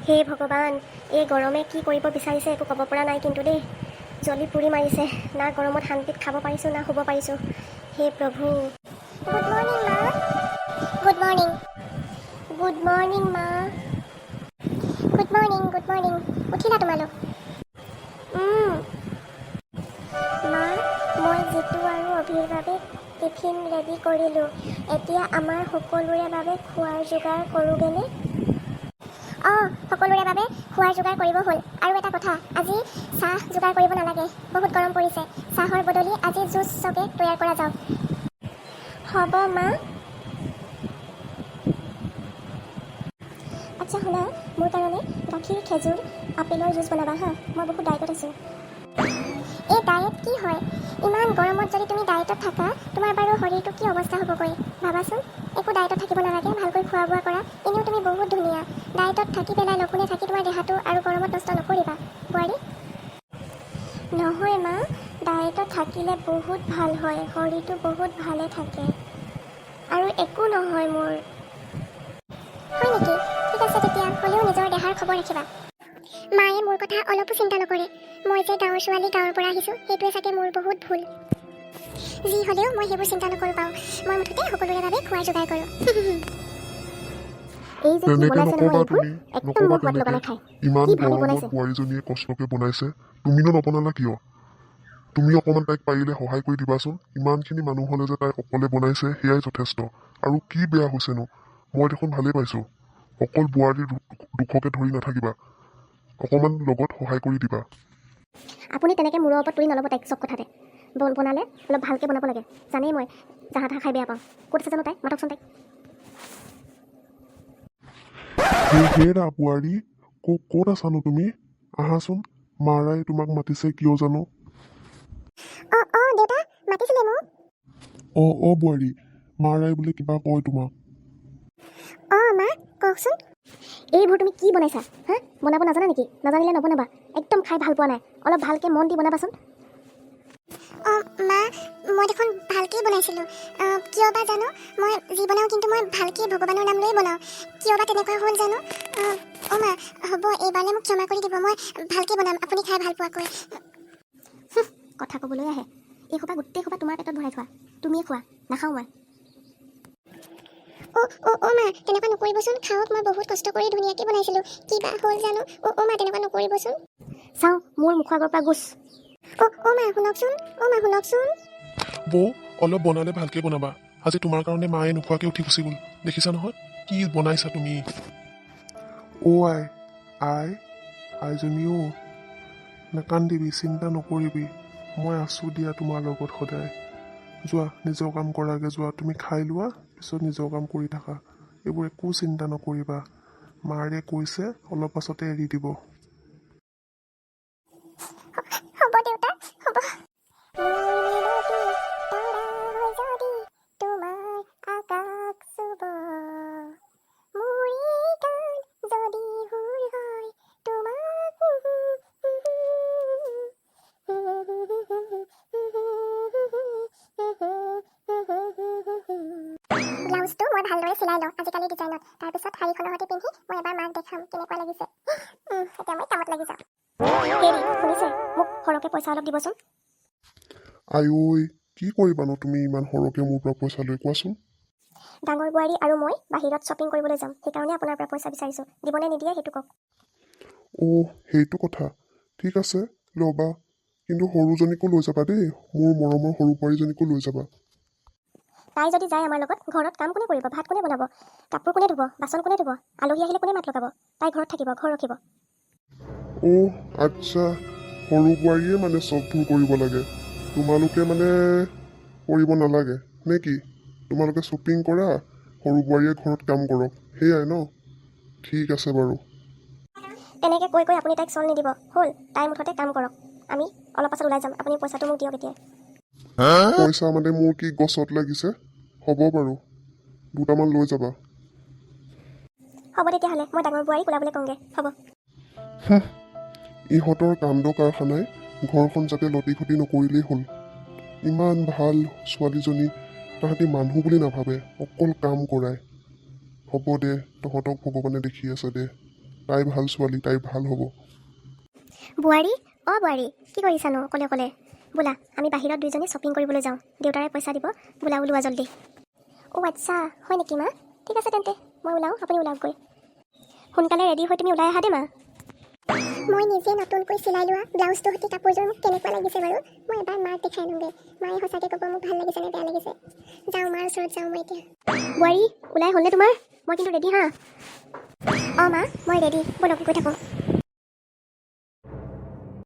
হে ভগৱান, এই গৰমে কি কৰিব বিচাৰিছে একো ক'ব পৰা নাই কিন্তু দেই। জ্বলি পুৰি মাৰিছে, না গৰমত শান্তিত খাব পাৰিছোঁ না শুব পাৰিছোঁ। হে প্ৰভু। গুড মৰ্ণিং মা। Good morning. গুড মৰ্ণিং মা। Good morning, good morning. উঠিলা তোমালোক? মা, মই জিতু আৰু অভিৰ বাবে টিফিন ৰেডি কৰিলোঁ। এতিয়া আমাৰ সকলোৰে বাবে খোৱাৰ যোগাৰ কৰোঁগেনে? অঁ, সকলোৰে বাবে খোৱাৰ যোগাৰ কৰিব হ'ল। আৰু এটা কথা, আজি চাহ যোগাৰ কৰিব নালাগে, বহুত গৰম পৰিছে। চাহৰ বদলি আজি জুচ চবে তৈয়াৰ কৰা যাওক। হ'ব মা। আচ্ছা শুনা, মোৰ কাৰণে গাখীৰ, খেজুৰ, আপেলৰ জুচ বনাবা হা। মই বহুত ডায়েটত আছোঁ। এই ডায়েট কি হয়? ইমান গৰমত যদি তুমি ডায়েটত থাকা, তোমাৰ বাৰু শৰীৰটো কি অৱস্থা হ'বগৈ ভাবাচোন। একো ডায়েটত থাকিব নালাগে, ভালকৈ খোৱা বোৱা কৰা। এনেও তুমি বহুত ধুনীয়া। ডায়েটত থাকি পেলাই লঘোণে থাকি তোমাৰ দেহাটো আৰু গৰমত নষ্ট নকৰিবা বোৱাৰী। নহয় মা, ডায়েটত থাকিলে বহুত ভাল হয়, শৰীৰটো বহুত ভালে থাকে আৰু একো নহয় মোৰ। হয় নেকি? ঠিক আছে তেতিয়া, হ'লেও নিজৰ দেহাৰ খবৰ ৰাখিবা। মায়ে মোৰ কথা অলপো চিন্তা নকৰে। মই যে গাঁৱৰ ছোৱালী, গাঁৱৰ পৰা আহিছোঁ, সেইটোৱে চাগে মোৰ বহুত ভুল। যি হ'লেও মই সেইবোৰ চিন্তা নকৰোঁ পাওঁ। মই মুঠতে সকলোৰে বাবে খোৱাৰ যোগাৰ কৰোঁ। এই যে কি তেনেকে বনাইছে নহয় নকবা এইবোৰ, তুমি, একদম নকবা মোৰ সোৱাদ লগা তেনেকে। নাই খাই। ইমান কি ভাল গৰমত বনাইছে। বোৱাৰীজনীয়ে কষ্টকে বনাইছে, তুমিনো নবনালা কিয়? তুমি অকণমান তাইক পাৰিলে সহায় কৰি দিবাচোন। ইমানখিনি মানুহ হ'লে যে তাই অকলে বনাইছে সেয়াই যথেষ্ট। আৰু কি বেয়া হৈছেনো? মই দেখোন ভালেই পাইছোঁ। অকল বোৱাৰীৰ দুখকে ধৰি নাথাকিবা, অকণমান লগত সহায় কৰি দিবা। আপুনি তেনেকৈ মূৰৰ ওপৰত তুলি নল'ব তাইক চব কথাতে। বনালে অলপ ভালকৈ বনাব লাগে। জানেই মই জাহা তাহা খাই বেয়া পাওঁ। ক'ত আছে জানো তাই? মাতকচোন তাইক। হেৰা বোৱাৰী, ক'ত আছানো তুমি? আহাচোন, মাৰাই তোমাক মাতিছে কিয় জানো? অঁ দেউতা মাতিছিলে মোক। অঁ বোৱাৰী, মাৰাই বোলে কিবা কয় তোমাক। অঁ মা কওকচোন। এইবোৰ তুমি কি বনাইছা হা? বনাব নাজানা নেকি? নাজানিলে নবনাবা। একদম খাই ভাল পোৱা নাই। অলপ ভালকৈ মন দি বনাবাচোন। অঁ মা, মই দেখোন ভালকেই বনাইছিলোঁ। কিয় বা জানো, মই যি বনাওঁ কিন্তু মই ভালকৈ ভগৱানৰ নাম লৈয়ে বনাওঁ। কিয় বা তেনেকুৱা হ'ল জানো? অঁ মা, হ'ব এইবাৰলৈ মোক ক্ষমা কৰি দিব। মই ভালকৈ বনাম, আপুনি খাই ভাল পোৱাকৈ। কথা ক'বলৈ আহে। এই সোপা গোটেই সোপা তোমাৰ পেটত ভৰাই থোৱা, তুমিয়ে খোৱা, নাখাওঁ মই। অ' মা তেনেকুৱা নকৰিবচোন, খাওক। মই বহুত কষ্ট কৰি ধুনীয়াকৈ বনাইছিলোঁ। কিবা হ'ল জানো? অ' মা তেনেকুৱা নকৰিবচোন। চাওঁ, মোৰ মুখৰ আগৰ পৰা গুচ। অ' মা শুনকচোন। বৌ, অলপ বনালে ভালকে বনাবা। আজি তোমাৰ কাৰণে মায়ে নোখোৱাকৈ উঠি গুচি গ'ল। দেখিছা নহয় কি বনাইছা তুমি? আইজনীও নাকান্দিবি, চিন্তা নকৰিবি। মই আছোঁ দিয়া তোমাৰ লগত সদায়। যোৱা নিজৰ কাম কৰাগে, যোৱা তুমি খাই লোৱা, পিছত নিজৰ কাম কৰি থাকা। এইবোৰ একো চিন্তা নকৰিবা। মাৰে কৈছে অলপ পাছতে এৰি দিব। হ'ব দেউতা, হ'ব। ব্লাউজটো মই ভালদৰে চিলাই লওঁ আজিকালি ডিজাইনত। তাৰপিছত শাৰীখনৰ সৈতে পিন্ধি মই এবাৰ মাক দেখাম কেনেকুৱা লাগিছে। এতিয়া মই কামত লাগি যাওঁ। হেৰি শুনিছে, মোক সৰহকৈ পইচা অলপ দিবচোন। আইঐ, কি কৰিবানো তুমি ইমান সৰহকৈ মোৰ পৰা পইচা লৈ, কোৱাচোন? ডাঙৰ বোৱাৰী আৰু মই বাহিৰত শ্বপিং কৰিবলৈ যাম, সেইকাৰণে আপোনাৰ পৰা পইচা বিচাৰিছোঁ। দিবনে নিদিয়ে সেইটো কওক। সেইটো কথা। ঠিক আছে, ল'বা। কিন্তু সৰুজনীকো লৈ যাবা দেই, মোৰ মৰমৰ সৰু বোৱাৰীজনীকো লৈ যাবা। তাই যদি যায় আমাৰ লগত, ঘৰত কাম কোনে কৰিব? ভাত কোনে বনাব? কাপোৰ কোনে ধুব? বাচন কোনে ধুব? আলহী আহিলে কোনে মাত লগাব? তাই ঘৰত থাকিব, ঘৰ ৰখিব। আচ্ছা, সৰু বোৱাৰীয়ে মানে চববোৰ কৰিব লাগে। তোমালোকে মানে কৰিব নালাগে নে কি? তোমালোকে শ্বপিং কৰা, সৰু বোৱাৰীয়ে ঘৰত কাম কৰক, সেয়াই ন? ঠিক আছে বাৰু। তেনেকৈ কৈ আপুনি তাইক চল নিদিব। হ'ল, তাই মুঠতে কাম কৰক। আমি অলপ পাছত ওলাই যাম, আপুনি পইচাটো মোক দিয়ক এতিয়া। পইচা মানে মোৰ কি গছত লাগিছে? হ'ব বাৰু, দুটামান লৈ যাবা। হ'ব তেতিয়াহ'লে, মই ডাঙৰ বোৱাৰীক ওলাবলৈ কওঁগৈ। হ'ব। ইহঁতৰ কাণ্ড কাৰখানাই ঘৰখন যাতে লটি ঘটি নকৰিলেই হ'ল। ইমান ভাল ছোৱালীজনী, তাহাঁতি মানুহ বুলি নাভাবে, অকল কাম কৰায়। হ'ব দে, তহঁতক ভগৱানে দেখি আছে দে। তাই ভাল ছোৱালী, তাই ভাল হ'ব। বোৱাৰী, বোৱাৰী, কি কৰিছানো অকলে অকলে? বোলা আমি বাহিৰত দুইজনী শ্বপিং কৰিবলৈ যাওঁ, দেউতাৰে পইচা দিব, বোলা ওলোৱা জল্দি। আচ্ছা, হয় নেকি মা? ঠিক আছে তেন্তে মই ওলাওঁ, আপুনি ওলাওকগৈ। সোনকালে ৰেডি হৈ তুমি ওলাই আহা দে মা। মই নিজে নতুনকৈ চিলাই লোৱা ব্লাউজটো সৈতে কাপোৰযোৰ মোক কেনেকুৱা লাগিছে বাৰু? মই এবাৰ মাক দেখাই আনোগৈ, মায়ে সঁচাকৈ ক'ব মোক ভাল লাগিছে নে বেয়া লাগিছে। যাওঁ, মাৰ ওচৰত যাওঁ মই এতিয়া। বোৱাৰী, ওলাই হ'লনে তোমাৰ? মই কিন্তু ৰেডি হা। মা মই ৰেডি, ব'লক গৈ থাকোঁ।